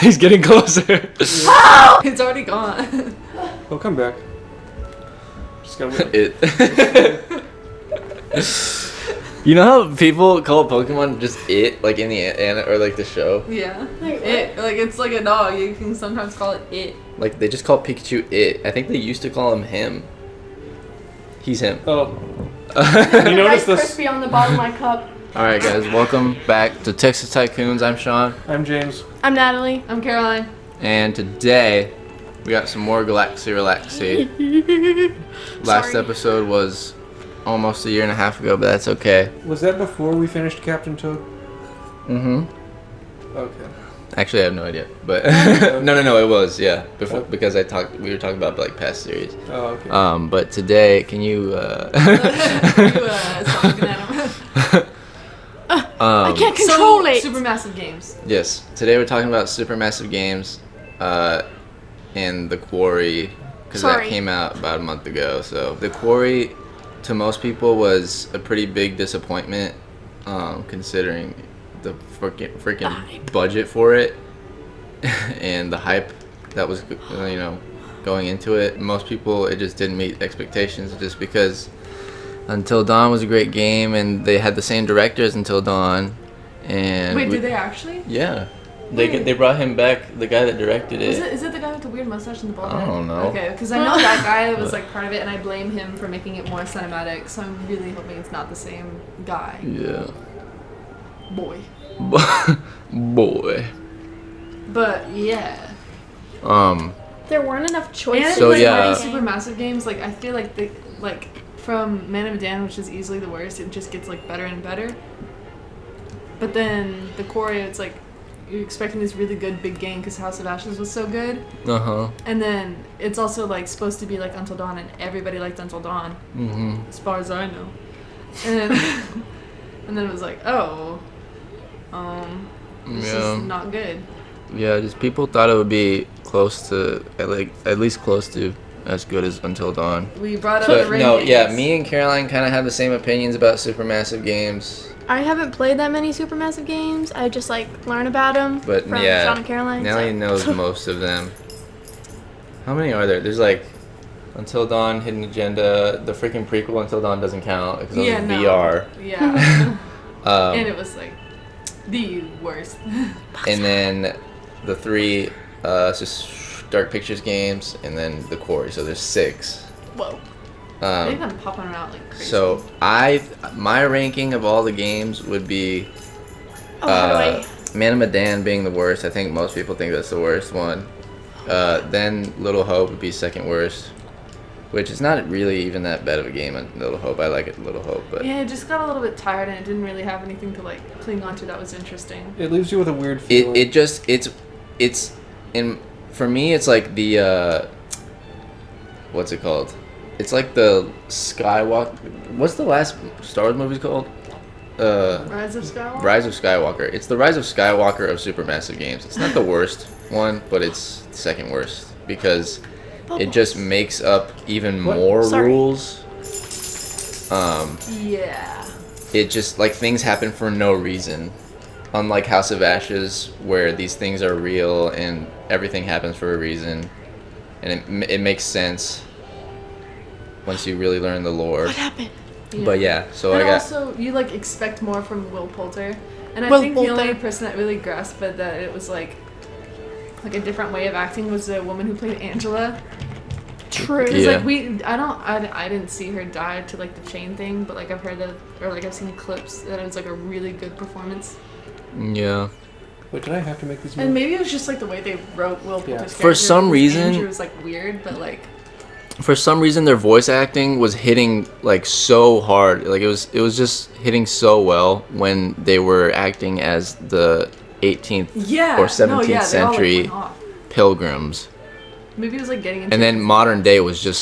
He's getting closer. It's already gone. He'll come back. Just gotta wait. It. You know how people call Pokemon just it, like in the or like the show? Yeah. It's like a dog. You can sometimes call it it. Like they just call Pikachu it. I think they used to call him. He's him. Oh. You notice this? crispy on the bottom of my cup. Alright guys, welcome back to Texas Tycoons. I'm Sean. I'm James. I'm Natalie. I'm Caroline. And today, we got some more Relaxy. Last episode was almost a year and a half ago, but that's okay. Was that before we finished Captain Toad? Mm-hmm. Okay. Actually, I have no idea, but no, it was, yeah, before, because we were talking about like past series. Oh, okay. But today, can you I can't control it. Supermassive Games. Yes, today we're talking about Supermassive Games, and the Quarry, because that came out about a month ago. So the Quarry, to most people, was a pretty big disappointment, considering the freaking budget for it and the hype that was going into it. Most people, it just didn't meet expectations, just because Until Dawn was a great game and they had the same director as Until Dawn. And wait, did they actually? Yeah. They brought him back, the guy that directed it. Is it the guy with the weird mustache and the bald head? I don't know. Okay, because I know that guy was like part of it, and I blame him for making it more cinematic. So I'm really hoping it's not the same guy. Yeah. Boy. Boy. But yeah. There weren't enough choices. And So, yeah. Supermassive Games, like I feel like from Man of Medan, which is easily the worst, it just gets like better and better. But then the Quarry, it's like you're expecting this really good big game because House of Ashes was so good. And then it's also like supposed to be like Until Dawn, and everybody liked Until Dawn, as far as I know. And then it was like, this is not good. Yeah, just people thought it would be close to, at least close to as good as Until Dawn. We brought up So, the rankings. no, yeah, me and Caroline kind of have the same opinions about Supermassive Games. I haven't played that many Supermassive Games. I just learn about them But from yeah, Sean and Caroline. Natalie knows most of them. How many are there? There's Until Dawn, Hidden Agenda, the freaking prequel Until Dawn doesn't count because it was VR. Yeah. And it was the worst. And then the three, it's just Dark Pictures games, and then the Quarry. So there's 6. Whoa. They've been popping them out like crazy. So my ranking of all the games would be Man of Medan being the worst. I think most people think that's the worst one. Then Little Hope would be second worst, which is not really even that bad of a game. Little Hope, I like it. Little Hope, but yeah, it just got a little bit tired and it didn't really have anything to cling onto that was interesting. It leaves you with a weird feeling. For me, it's like the what's it called? It's like the Skywalker. What's the last Star Wars movie called? Rise of Skywalker? Rise of Skywalker. It's the Rise of Skywalker of Supermassive Games. It's not the worst one, but it's the second worst because it just makes up even more rules. Yeah. It just things happen for no reason. Unlike House of Ashes, where these things are real and everything happens for a reason, and it makes sense once you really learn the lore. What happened? Yeah. But yeah, so and I got. Also, you expect more from Will Poulter, and I Will think Poulter. the only person that really grasped it, that it was like a different way of acting, was the woman who played Angela. True. Because Yeah. I didn't see her die to the chain thing, but I've heard that, or I've seen clips that it was a really good performance. Yeah. Wait, did I have to make these moves? And maybe it was just the way they wrote Will Poulter's character. For some reason, Andrew was weird, but for some reason their voice acting was hitting so hard. It was just hitting so well when they were acting as the 18th or 17th century all, off. pilgrims. Maybe it was getting into. And then modern day was just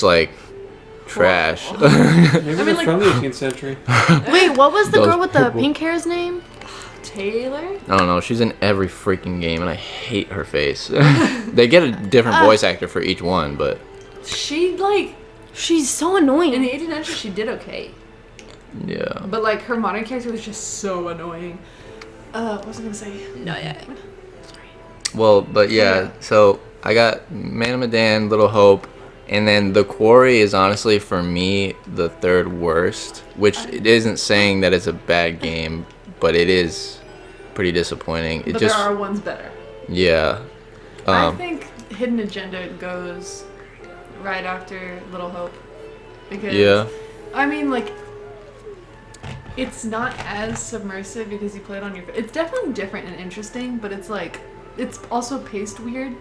trash. Maybe they're mean, from the 18th century. Wait, what was the Those girl with the purple- pink hair's name? Taylor? I don't know. She's in every freaking game, and I hate her face. They get a different voice actor for each one, but She She's so annoying. in the 18th century she did okay, yeah. but her modern character was just so annoying. What was I gonna say? No, yeah. Well, but yeah, so I got Man of Medan, Little Hope, and then The Quarry is honestly for me the third worst, which it isn't saying that it's a bad game, but it is pretty disappointing. But there are ones better. Yeah. I think Hidden Agenda goes right after Little Hope. Because, I mean, like, it's not as submersive because you play it on your... It's definitely different and interesting, but it's like... It's also paced weird.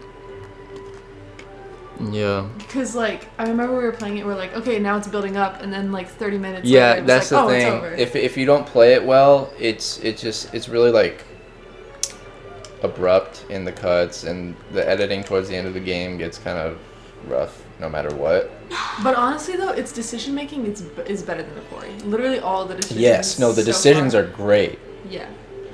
Yeah. Because, like, I remember we were playing it, we're like, okay, now it's building up, and then, like, 30 minutes later, it was that's like, the thing. It's over. If you don't play it well, it's really, like, abrupt in the cuts, and the editing towards the end of the game gets kind of rough no matter what. But honestly, though, its decision-making is better than the Quarry. Literally all the decisions. Yes, no, the decisions are great. Yeah.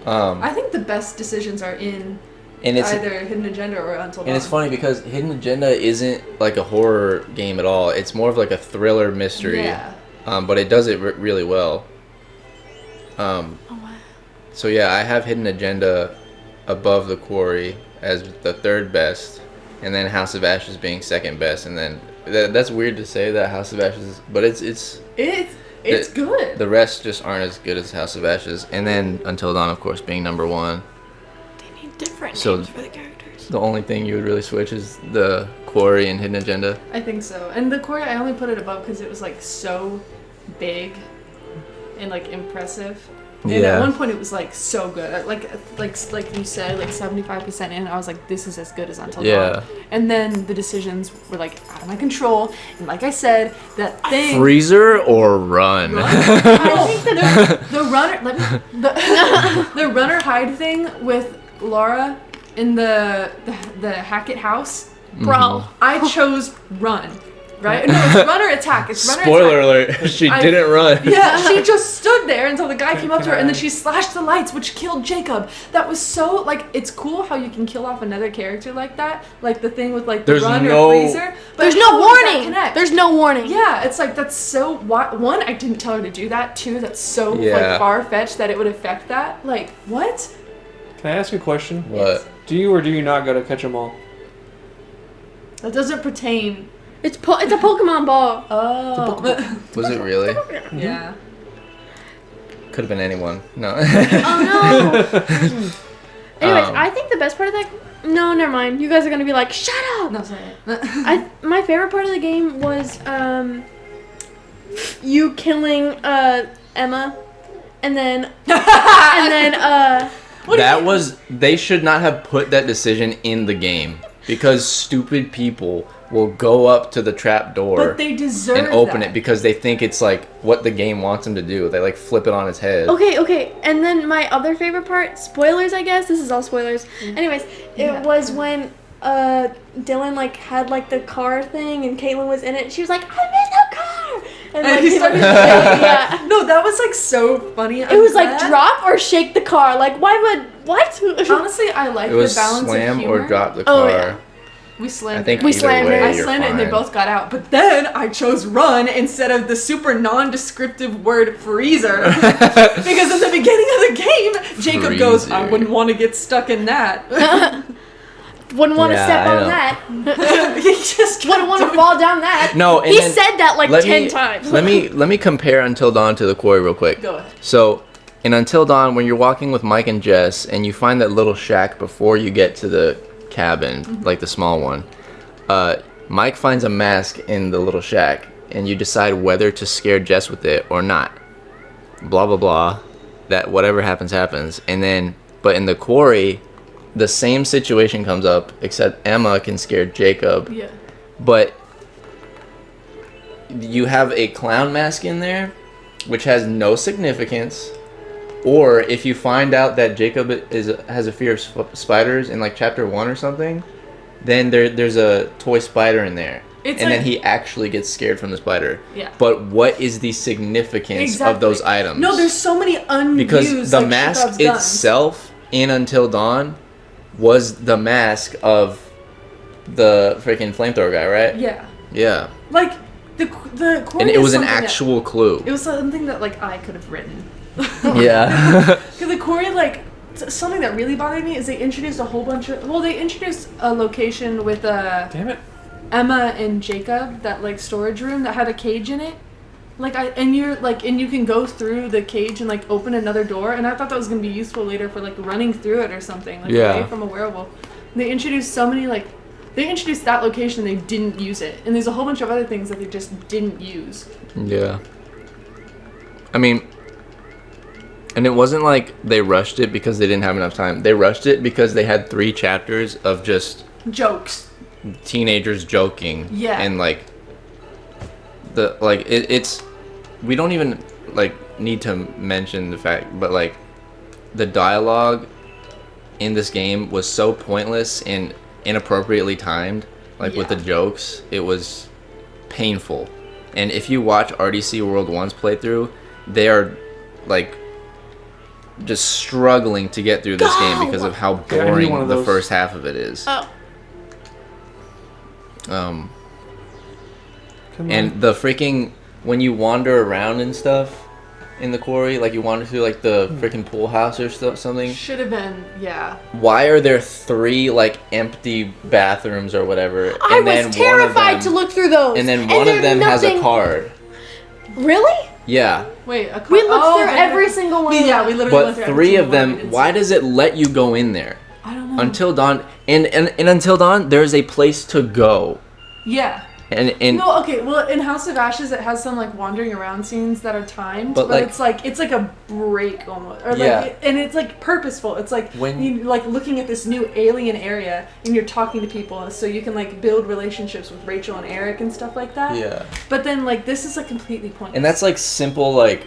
I think the best decisions are in either Hidden Agenda or Until Dawn. And it's funny because Hidden Agenda isn't like a horror game at all. It's more of like a thriller mystery. Yeah. But it does it really well. wow. So yeah, I have Hidden Agenda above the Quarry as the third best, and then House of Ashes being second best, and then that's weird to say that House of Ashes, but it's good. The rest just aren't as good as House of Ashes, and then Until Dawn, of course, being number one. They need different names for the characters. The only thing you would really switch is the Quarry and Hidden Agenda. I think so. And the Quarry, I only put it above because it was like so big and like impressive. And at one point it was like so good. Like you said, like 75% in, I was like, this is as good as Until Dawn. And then the decisions were like out of my control. And like I said, that thing Freezer or Run. I think that the runner hide thing with Laura in the Hackett house. Bro, I chose Run. Right? No, it's run or attack. It's run or attack. Spoiler alert, she didn't run. Yeah, she just stood there until the guy came up to her, and then she slashed the lights, which killed Jacob. That was so, like, it's cool how you can kill off another character like that. Like, the thing with, like, the run or freezer. But there's no warning. There's no warning. Yeah, it's like, that's so, one, I didn't tell her to do that. Two, that's so, like, far-fetched that it would affect that. Like, what? Can I ask a question? What? Do you or do you not go to catch 'em all? That doesn't pertain... It's a Pokemon ball. Oh. Was it really? Yeah. Could have been anyone. No. Oh no. Anyways, I think the best part of that. No, never mind. You guys are gonna be like, shut up. No, say it. My favorite part of the game was you killing Emma, and then They should not have put that decision in the game because stupid people will go up to the trap door but they deserve and open that. it because they think it's like what the game wants them to do. They like flip it on its head. Okay. And then my other favorite part, spoilers, I guess. This is all spoilers. Anyways, it was when Dylan like had like the car thing and Caitlin was in it. She was like, I'm in the car. And like, he started shaking. Yeah. No, that was like so funny. It was like drop or shake the car. Like what? Honestly, I like It was the balance slam of humor. or drop the car. Oh, yeah. We slammed I think it. either slammed way, it. I you're slammed it and they fine. both got out. But then I chose run instead of the super non-descriptive word freezer. Because in the beginning of the game, Jacob goes, I wouldn't want to get stuck in that. Wouldn't want to step on that. He just Wouldn't want to fall down that. No, and he then said that like 10 times. Let me compare Until Dawn to the Quarry real quick. Go ahead. So, in Until Dawn, when you're walking with Mike and Jess, and you find that little shack before you get to the cabin, like the small one, Mike finds a mask in the little shack, and you decide whether to scare Jess with it or not. Blah blah blah. That whatever happens, and then, but in the Quarry, the same situation comes up, except Emma can scare Jacob. Yeah. But you have a clown mask in there, which has no significance. Or if you find out that Jacob has a fear of spiders in like chapter 1 or something, then there's a toy spider in there. Then he actually gets scared from the spider. Yeah. But what is the significance of those items? No, there's so many unused. Because the like, mask Chekhov's guns. itself in Until Dawn was the mask of the freaking flamethrower guy, right? Yeah. Yeah. Like the Quarry And it is was an something actual clue. It was something that like I could have written. Yeah. Because the Quarry, like, something that really bothered me is they introduced a whole bunch of. Well, they introduced a location with Damn it. Emma and Jacob, that like storage room that had a cage in it. And you can go through the cage and like open another door, and I thought that was gonna be useful later for like running through it or something, like away from a werewolf. They introduced they introduced that location, they didn't use it, and there's a whole bunch of other things that they just didn't use. Yeah. I mean, and it wasn't like they rushed it because they didn't have enough time. They rushed it because they had 3 chapters of just jokes, teenagers joking, and like it's we don't even like need to mention the fact, but like the dialogue in this game was so pointless and inappropriately timed, like with the jokes. It was painful. And if you watch RDC World 1's playthrough, they are like just struggling to get through this game because of how boring the first half of it is. And the freaking, when you wander around and stuff in the quarry, like you wander through like the freaking pool house or something. Should have been, Why are there 3 like empty bathrooms or whatever? I was terrified to look through those. And then one of them has a card. Really? Yeah. Wait, a card? We looked through every single one. Yeah, we literally went through every single one. But 3 of them, why does it let you go in there? I don't know. Until dawn, and until dawn, there's a place to go. Yeah. And no, okay. Well, in House of Ashes, it has some like wandering around scenes that are timed, but like, it's like a break almost, or like, and it's like purposeful. It's like when you like looking at this new alien area, and you're talking to people, so you can like build relationships with Rachel and Eric and stuff like that. Yeah. But then like this is like completely pointless. And that's like simple like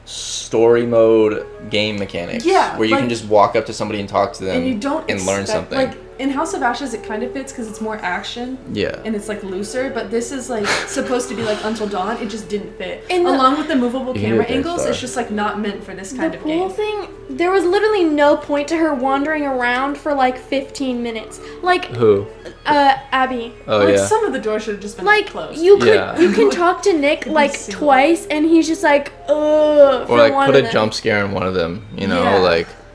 story mode game mechanics. Yeah. Where you can just walk up to somebody and talk to them and you don't learn something. Like in House of Ashes, it kind of fits because it's more action. Yeah. And it's like looser, but this is like supposed to be like Until Dawn. It just didn't fit. Along with the movable camera angles, it's just like not meant for this kind of game. The pool thing, there was literally no point to her wandering around for like 15 minutes. Like who? Abby. Oh like, yeah. Some of the doors should have just been like closed. You can talk to Nick like twice, and he's just like or like put a jump scare in one of them. You know,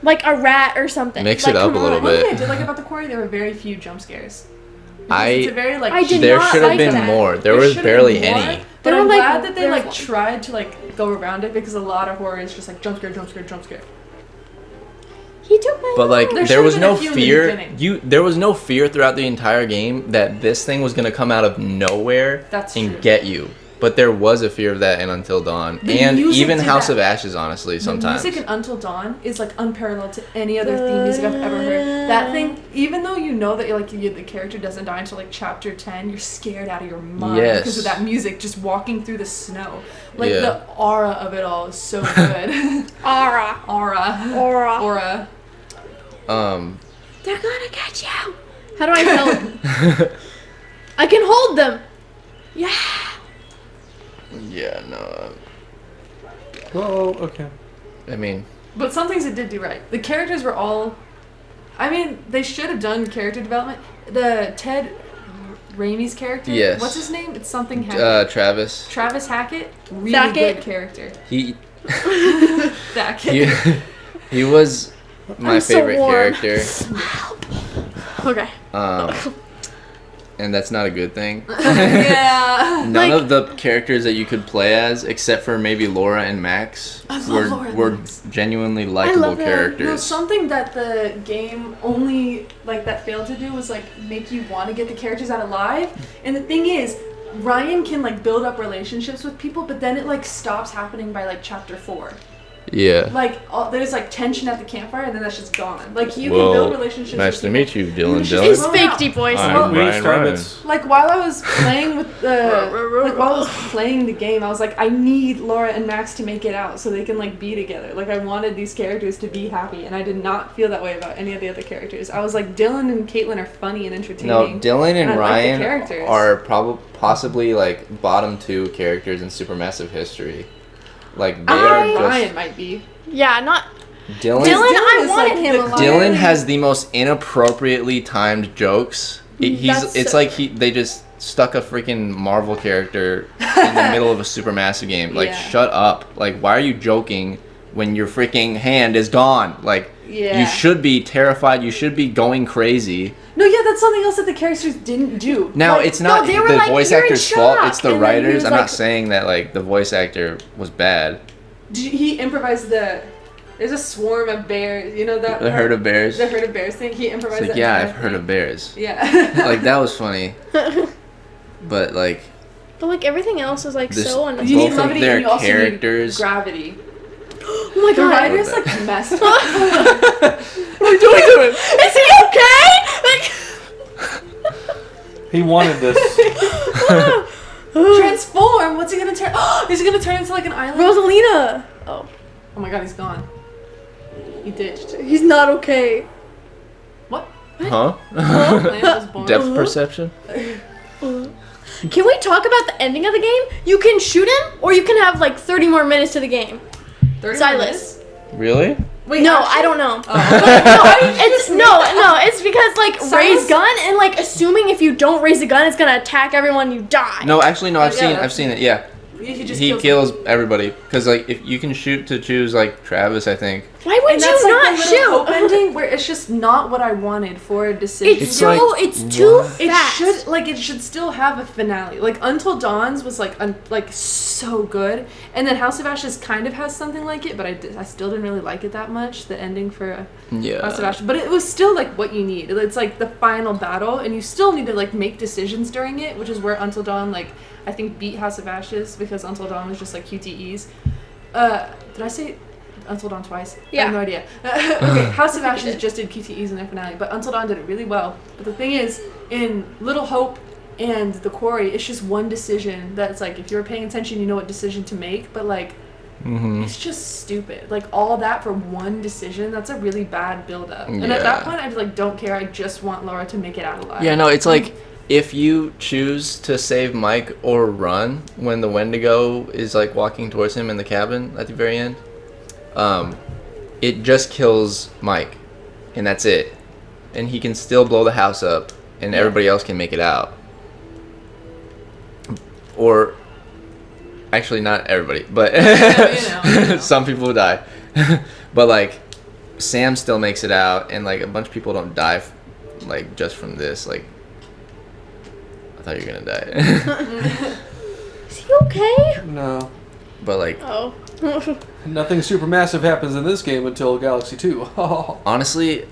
like a rat or something. Mix it up a little bit. One thing I did like about the Quarry, there were very few jump scares. It's a very, like, there should have been more. There was barely any. But I'm glad that they like tried to like go around it, because a lot of horror is just like jump scare, jump scare, jump scare. He took my But like there was no fear. There was no fear throughout the entire game that this thing was gonna come out of nowhere and get you. But there was a fear of that in Until Dawn, and even House of Ashes, honestly, sometimes. The music in Until Dawn is like unparalleled to any other theme music I've ever heard. That thing, even though you know that the character doesn't die until like chapter 10, you're scared out of your mind because of that music just walking through the snow. Like the aura of it all is so good. Aura. They're gonna get you. How do I help? I can hold them. Yeah. Yeah, no. Well, okay. I mean... But some things it did do right. The characters were all... I mean, they should have done character development. The Ted Raimi's character? Yes. What's his name? It's something Hackett. Travis. Travis Hackett? Really good character. He was my favorite character. Okay. And that's not a good thing. Yeah. None of the characters that you could play as, except for maybe Laura and Max, were genuinely likable characters. No, something that the game only that failed to do was make you want to get the characters out alive. And the thing is, Ryan can build up relationships with people, but then it stops happening by chapter 4. Yeah. There's tension at the campfire, and then that's just gone. You can build relationships. Nice to meet you, Dylan. His fake deep voice. I'm Ryan. While I was playing with while I was playing the game, I was I need Laura and Max to make it out so they can be together. I wanted these characters to be happy, and I did not feel that way about any of the other characters. I was Dylan and Caitlin are funny and entertaining. No, Dylan and Ryan are possibly bottom 2 characters in Supermassive history. Ryan might be. Yeah, not Dylan. I wanted him alive. Dylan has the most inappropriately timed jokes. They just stuck a freaking Marvel character in the middle of a Supermassive game. Shut up. Why are you joking when your freaking hand is gone. Like, Yeah. you should be terrified. You should be going crazy. No, yeah, that's something else that the characters didn't do. Now, Like, it's not they were the like, voice "You're in actor's fault. shock," It's the and then he writers. was I'm like- not saying that, like, the voice actor was bad. he improvised there's a swarm of bears. You know that? The herd of bears. The herd of bears thing. He It's improvised like, that. yeah, entire I've heard thing. of bears. Yeah. Like, that was funny. But, like, But like everything else is like This- so You unnecessary. need Both of levity their and you also characters- need gravity. Oh my The god. writers like messed up. what are you doing? Is he okay? Like, He wanted this. Transform. What's he gonna turn? Is he gonna turn into like an island? Rosalina. Oh, Oh my god, he's gone. He ditched. he's not okay. What? Huh? Land was born. Depth perception? Can we talk about the ending of the game? You can shoot him, or you can have like 30 more minutes to the game. 30 Silas. minutes? Really? Wait, No, actually? I don't know. Oh. It's because like Silas- raise gun and like assuming if you don't raise the gun, it's gonna attack everyone. You die. No, actually, no. I've Yeah, seen it. Yeah, He just he kills everybody because like if you can shoot to choose like Travis, I think. Why would And you that's not like the little hope shoot? ending where it's just not what I wanted for a decision. It's It's so like, it's too what? It fast. should still have a finale. Like Until Dawn's was like so good, and then House of Ashes kind of has something like it, but I still didn't really like it that much. The ending for House of Yeah. Ashes, but it was still like what you need. It's like the final battle, and you still need to like make decisions during it, which is where Until Dawn like I think beat House of Ashes because Until Dawn was just like QTEs. Did I say Until Dawn twice? I Yeah. have no idea. Okay, House of Ashes just did QTEs in their finale, but Until Dawn did it really well. But the thing is, in Little Hope and The Quarry, it's just one decision that's like, if you're paying attention, you know what decision to make, but like, it's just stupid. Like, all that for one decision, that's a really bad build-up. And at that Yeah. point, I like don't care, I just want Laura to make it out alive. Yeah, no, it's like if you choose to save Mike or run when the Wendigo is like walking towards him in the cabin at the very end, it just kills Mike, and that's it. And he can still blow the house up, and everybody else can make it out. Or, actually, not everybody, but you know. some people die. But like, Sam still makes it out, and like a bunch of people don't die, like just from this. Like, I thought you were gonna die. Is he okay? No. But like, Oh. Nothing supermassive happens in this game until Galaxy 2. honestly,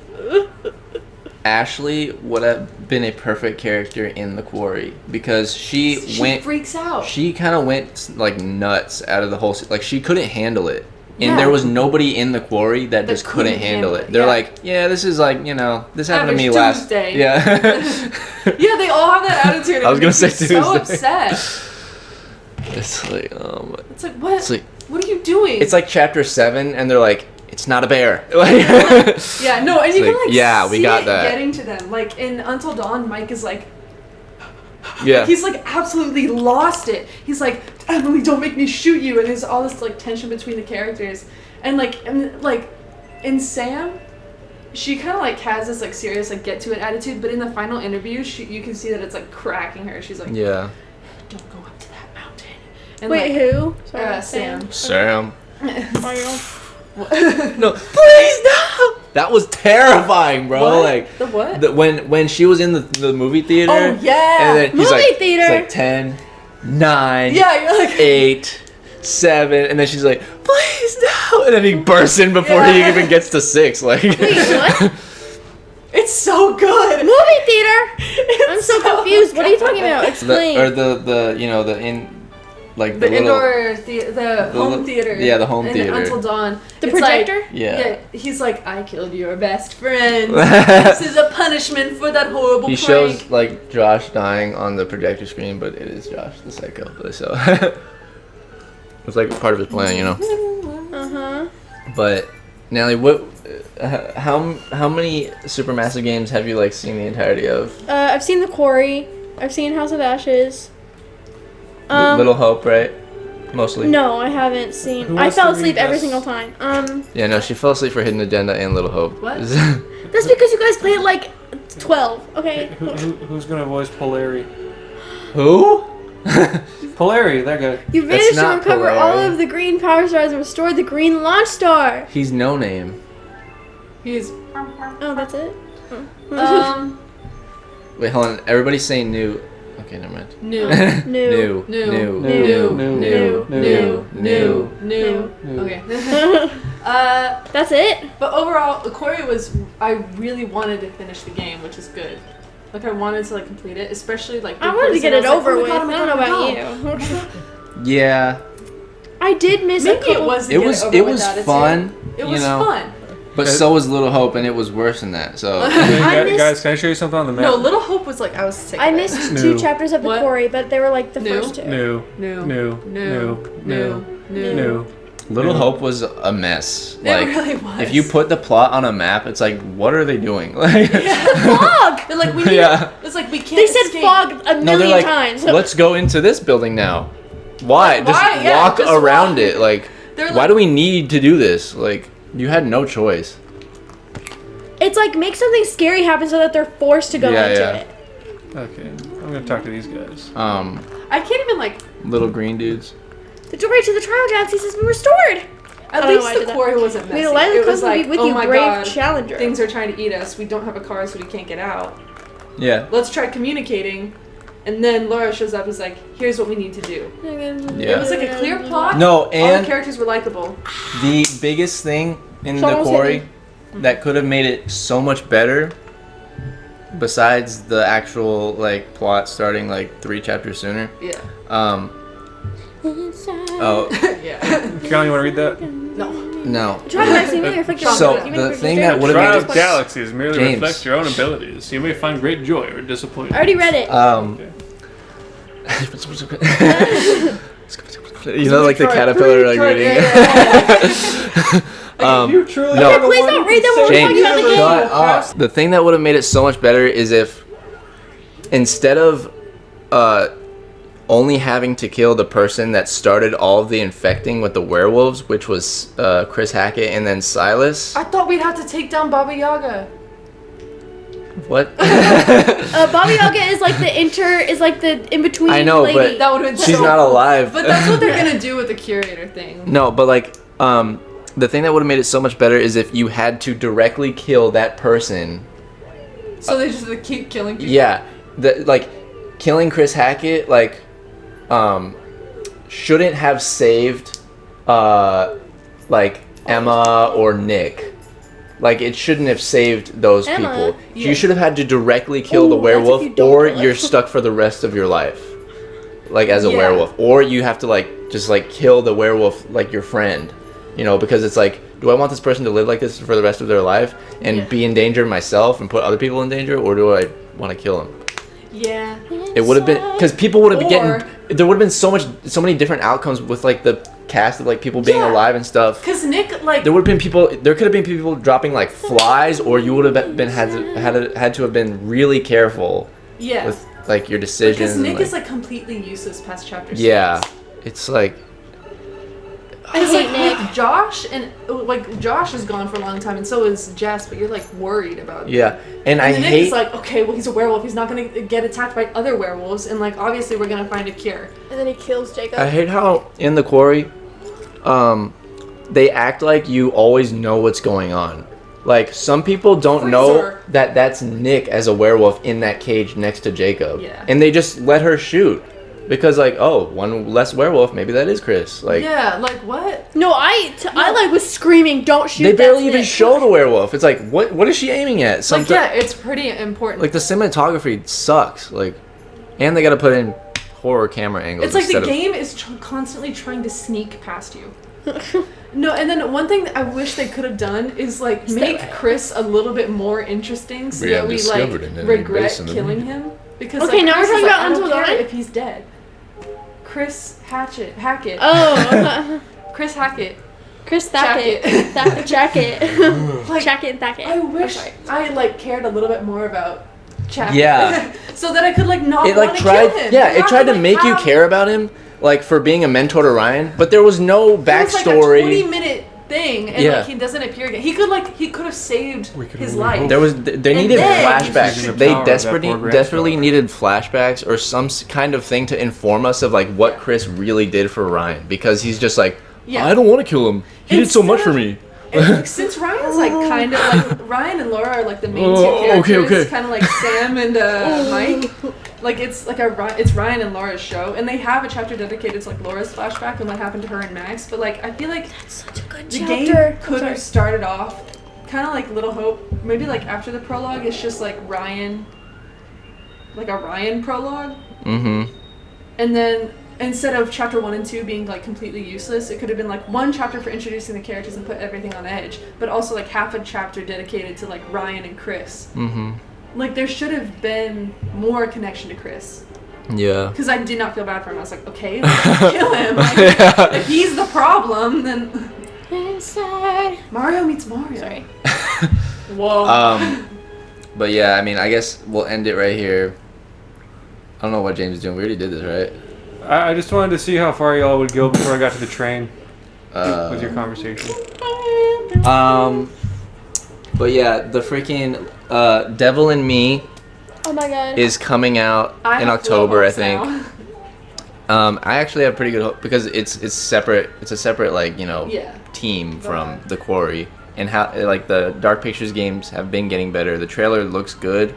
Ashley would have been a perfect character in The Quarry because she freaks out. She kind of went like nuts out of the whole. Like she couldn't handle it, and Yeah. there was nobody in The Quarry that just couldn't handle it. They're yeah. like, yeah, this is like this happened to me Average last. Tuesday. Yeah. Yeah, they all have that attitude. I was gonna It makes say me so Tuesday. upset. It's like, It's like, what? It's like, what are you doing? it's like chapter 7, and they're like, it's not a bear. Like, yeah, no, and It's you can like, like yeah, we see got it that. getting to them. Like in Until Dawn, Mike is like, yeah. he's like absolutely lost it. He's like, Emily, don't make me shoot you, and there's all this like tension between the characters, and like in Sam, she kind of like has this like serious like get to it attitude, but in the final interview, you can see that it's like cracking her. She's like, Yeah. don't go up to that mountain. And Wait, like, who? Sam. Sam. Mario. No, please no. That was terrifying, bro. What? Like The what? when she was in the movie theater. Oh, yeah. And then he's Movie like, theater. It's like 10, 9, Yeah, you're like 8, 7, and then she's like, please no. And then he bursts in before he Yeah. even gets to 6. Like. Wait, what? it's so good. Movie theater. I'm so confused. What are you talking about? Explain. the in like The little, indoor, the home little- theater. yeah, the home and theater. Until Dawn. The It's like- projector? Yeah. He's like, I killed your best friend. This is a punishment for that horrible He prank. shows like Josh dying on the projector screen, but it is Josh the psycho. So it's like part of his plan, you know. Uh-huh. But Natalie, what? How many Supermassive Games have you like seen the entirety of? I've seen The Quarry. I've seen House of Ashes. Little Hope, right? Mostly. No, I haven't seen. Who I wants fell to asleep read every this? single time. Yeah, no, she fell asleep for Hidden Agenda and Little Hope. What? That's because you guys played like 12. Okay. Who's gonna voice Polari? Who? Polari, that guy. You That's managed to not recover all Polari. of the green power stars and restore the green launch star. He's no name. He's. Oh, that's it? Wait, hold on. Everybody's saying new. Okay, never mind. New. New. Okay. That's it? But overall, the Quarry was. I really wanted to finish the game, which is good. Like I wanted to like complete it, especially like. I wanted to get it over with. I don't know about you. Yeah. I did miss Maybe a couple. it was. It was fun. It was fun. But so was Little Hope, and it was worse than that. So. Guys, can I show you something on the map? No, Little Hope was like I was sick. I of missed it. 2 chapters of the What? Quarry, but they were like the first 2. New. Little Hope was a mess. Like, it really was. if you put the plot on a map, it's like, what are they doing? Like, Fog! They're like, we need. Yeah. It's like we can't. They said escape. fog a no, million they're like, times. let's go into this building now. Why? Why? Just Yeah, walk just around walk. it. Like, They're why like- do we need to do this? Like, you had no choice. It's like make something scary happen so that they're forced to go Yeah, into yeah. it. Okay, I'm gonna talk to these guys. I can't even like. Little green dudes. The doorway to the trial galaxy has been restored. At don't know why I least did the that. Quarry wasn't May messy. the light of It the was cosmos like, be with oh you, my brave god, challenger. things are trying to eat us. We don't have a car, so we can't get out. Yeah. Let's try communicating. And then Laura shows up and is like, here's what we need to do. Yeah. It was like a clear plot. No, All the and characters were likable. the biggest thing in Sean the was Quarry hitting. that could have made it so much better, besides the actual like plot starting like 3 chapters sooner. Yeah. Oh Yeah. Kelly, you wanna read that? No. no. Trial galaxy may reflect your So, own- you may the reflect thing your that own would've Trial made of Galaxies merely James. reflects your own abilities. You may find great joy or disappointment. I already read it. You know, like the caterpillar like reading. You truly no. are the Please one don't who read them can when we're save talking about the the game. Shut up. The thing that would have made it so much better is if instead of only having to kill the person that started all of the infecting with the werewolves, which was Chris Hackett and then Silas. I thought we'd have to take down Baba Yaga. What? Baba Yaga is like the in between. I know, lady. but That would have been she's so not cool. alive. But that's what they're gonna do with the curator thing. No, but like the thing that would have made it so much better is if you had to directly kill that person. So they just keep killing people. Yeah, like killing Chris Hackett like shouldn't have saved like Emma or Nick. Like it shouldn't have saved those Emma, people. yeah. You should have had to directly kill the Ooh, that's if werewolf, you don't or kill it. you're stuck for the rest of your life, like as a Yeah. werewolf, or you have to like just like kill the werewolf like your friend, you know, because it's like, do I want this person to live like this for the rest of their life and Yeah. be in danger myself and put other people in danger, or do I want to kill him? Yeah. It would have been because people would have been Or- getting. There would have been so many different outcomes with like the cast of like people being Yeah. alive and stuff. Cause Nick like There would have been people. There could have been people dropping like flies, or you would have been had to have been really careful yeah. with like your decisions. Because and, Nick like, is like completely useless past chapter 6. yeah, it's like I hate Nick. With Josh and like Josh is gone for a long time, and so is Jess. But you're like worried about. yeah, and I And then Nick hate. is like, okay, well he's a werewolf. He's not gonna get attacked by other werewolves, and like obviously we're gonna find a cure. And then he kills Jacob. I hate how in the Quarry, they act like you always know what's going on. Like some people don't know Freezer. that that's Nick as a werewolf in that cage next to Jacob, Yeah. and they just let her shoot because like, oh, one less werewolf, maybe that is Chris. Like Yeah, like what? No, I like was screaming, "Don't shoot!" they barely that's even Nick." show the werewolf. It's like what is she aiming at? Like yeah, it's pretty important. like the cinematography sucks. Like, and they got to put in horror camera angles. It's like the instead of- game is constantly trying to sneak past you. No, and then one thing that I wish they could have done is like make Chris a little bit more interesting, so We that have we discovered like an enemy regret base in the killing region. him. Because Okay, like, now Chris we're is talking like, about I don't Until care Dawn? if he's dead. Chris Hackett. Oh, Chris Hackett. Chris Thackett. Jacket. Like, Jacket and Thackett. I wish I like cared a little bit more about Jack. Yeah. So that I could like not It want like to tried, kill him. yeah, You it have tried to like, make you have- care about him, like for being a mentor to Ryan, but there was no It was like a backstory. 20-minute thing, and like he doesn't appear again. He could have saved his life. They needed flashbacks. They desperately needed flashbacks or some kind of thing to inform us of like what Chris really did for Ryan, because he's just like, I don't want to kill him. He did so much for me. And since Ryan's like kind of like Ryan and Laura are like the main two characters, kind of like Sam and Mike. Like it's Ryan and Laura's show, and they have a chapter dedicated to like Laura's flashback and what happened to her and Max. But like I feel like that's such a good the chapter. game could have started off kind of like Little Hope. Maybe like after the prologue, it's just like Ryan, like a Ryan prologue. Mm-hmm. And then instead of chapter 1 and 2 being like completely useless, it could have been like one chapter for introducing the characters and put everything on edge, but also like half a chapter dedicated to like Ryan and Chris. Mm-hmm. Like there should have been more connection to Chris. Yeah. Because I did not feel bad for him. I was like, okay, let's kill him. Like, if he's the problem, then inside Mario meets Mario. Sorry. Whoa. But yeah, I mean, I guess we'll end it right here. I don't know what James is doing. We already did this, right? I just wanted to see how far y'all would go before I got to the train with your conversation. But yeah, the freaking Devil in Me oh my god is coming out in October, I think. I actually have pretty good hope because it's separate. It's a separate team from the Quarry, and how like the Dark Pictures games have been getting better. The trailer looks good.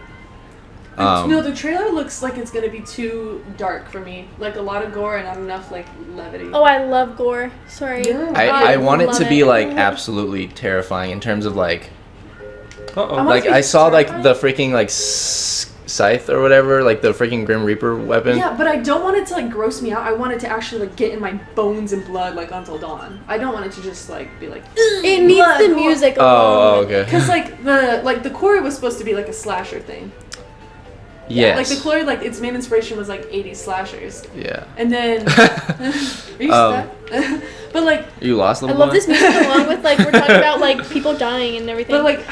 No, the trailer looks like it's gonna be too dark for me. Like a lot of gore and not enough like levity. Oh, I love gore. Sorry. Yeah. I want it to be like absolutely terrifying in terms of like. Like I saw like the freaking like scythe or whatever, like the freaking Grim Reaper weapon. Yeah, but I don't want it to like gross me out. I want it to actually like get in my bones and blood like Until Dawn. I don't want it to just like be like. It needs blood, the music. Oh, okay. Because like the Quarry was supposed to be like a slasher thing. Yes. Like the Quarry, like its main inspiration was like 80s slashers. Yeah. And then. Are you that? But like. You lost them. I love this music along with like we're talking about like people dying and everything. But like.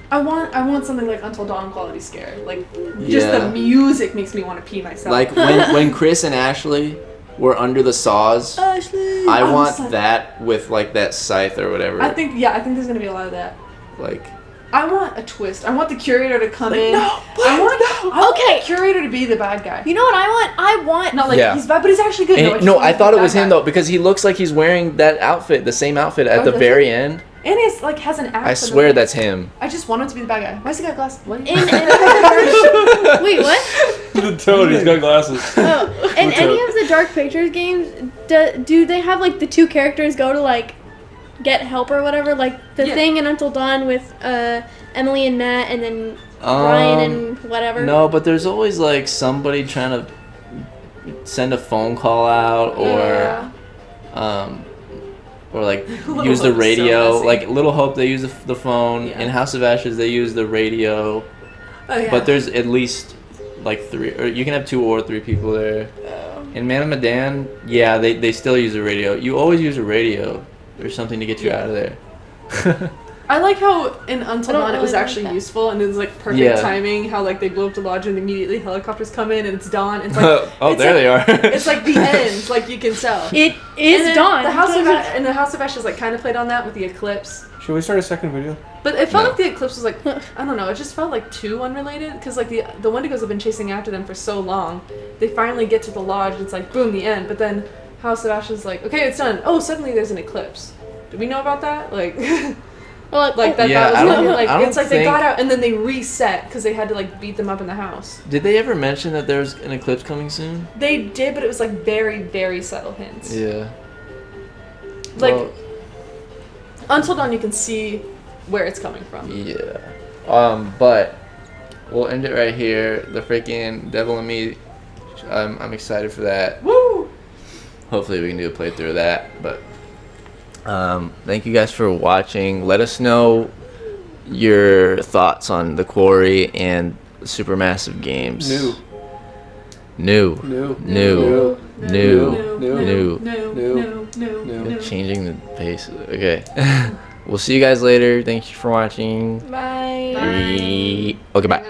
I want something like Until Dawn quality scare. Like just the music makes me want to pee myself. Like when Chris and Ashley were under the saws. Ashley. I want that with like that scythe or whatever. I think there's gonna be a lot of that. Like. I want a twist. I want the curator to come in. No, I want the curator to be the bad guy. You know what I want? I want not like he's bad, but he's actually good. No, I thought it was him though because he looks like he's wearing that outfit, the same outfit at the very end. And he's like has an accent. I swear that's him. I just want him to be the bad guy. Why's he got glasses? What? Wait, what? The Toad, he's got glasses. Oh, in any of the Dark Pictures games, do they have like the two characters go to like get help or whatever? Like the thing in Until Dawn with Emily and Matt, and then Ryan and whatever. No, but there's always like somebody trying to send a phone call out or like use the radio. Like Little Hope, they use the phone. In House of Ashes, they use the radio. Oh, yeah. But there's at least like 3, or you can have 2 or 3 people there. In Man of Medan, they still use the radio. You always use a radio or something to get you out of there. I like how in Until Dawn it was actually useful and it was like perfect timing. How like they blow up the lodge and immediately helicopters come in and it's dawn. It's like they are. It's like the end. Like you can tell. It is dawn. The House of Ashes like kind of played on that with the eclipse. Should we start a second video? But it felt like the eclipse was like I don't know. It just felt like too unrelated because like the Wendigos have been chasing after them for so long. They finally get to the lodge and it's like boom, the end. But then House of Ashes is like okay, it's done. Oh, suddenly there's an eclipse. Did we know about that? Like. Like that was it's like they got out and then they reset because they had to like beat them up in the house. Did they ever mention that there's an eclipse coming soon? They did, but it was like very, very subtle hints. Yeah. Like Until Dawn, you can see where it's coming from. Yeah. But we'll end it right here. The freaking Devil in Me. I'm excited for that. Woo! Hopefully we can do a playthrough of that, but. Thank you guys for watching. Let us know your thoughts on the Quarry and Supermassive Games. New. Changing the pace. Okay. We'll see you guys later. Thank you for watching. Bye. Okay, bye.